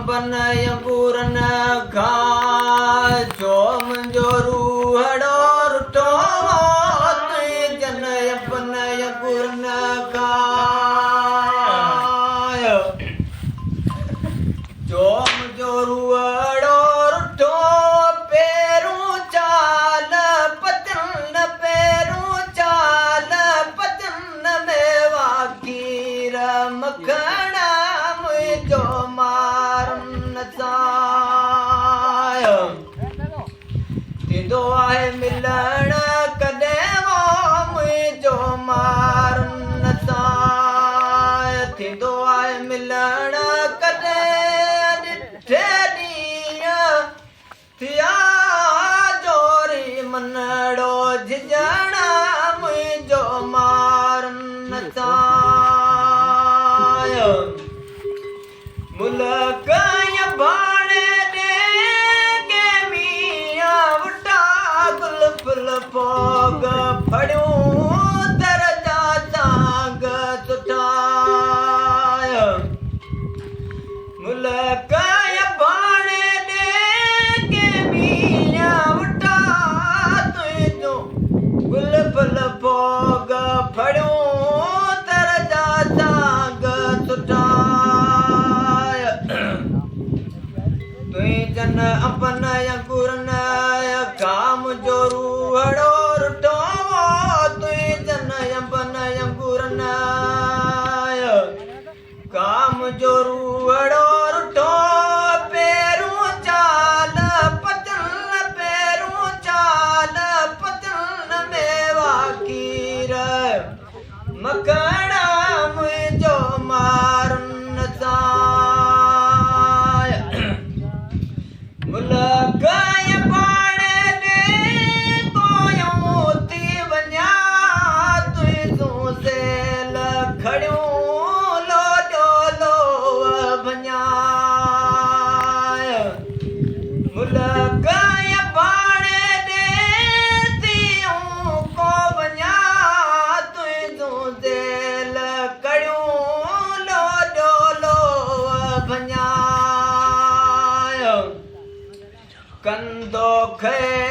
अंबन अंगूरन खा जो मुंहिंजो रूहड़ो रुठो तुंहिंजे जन अंबन अंगूरन खा जो मुंहिंजो रूहड़ो रुठो पैरूं चाल पतन पैरूं चाल पतन में वाकीर मखण मुंहिंजो मारन सां थींदो आहे मिलण कॾहिं वो मुंहिंजो मारन सां थींदो आहे मिलण कॾहिं ॾिठे ॾींहं थिया जोरी मनड़ो झिझण मुंहिंजो मारन सां मुल्क या भाणे ॾे मीआं वटा गुल फुल पोग फड़ियूं दरजा सांग सुठा मुल्क या भाणे ॾे मीआं वटा तुंहिंजो गुल फुल पोग फड़ियूं दरजा सांग सुठा जन अंबन अंगूरन काम जो रूहड़ो रुठो तुंहिंजे जन अंबन अंगूरन काम जो रूहड़ो रुठो पैरूं चाल पतन पैरूं चाल पतन में वाकीर मखण मुंहिंजो मारन सां मुल्क या भाणे ॾे तोयूं थी वञा तुंहिंजूं सेल खड़ियूं लोॾो लोव भञा मुल्क या भाणे ॾे थियूं को वञा तुंहिंजूं सेल खड़ियूं लोॾो लोव भञा कंदो खे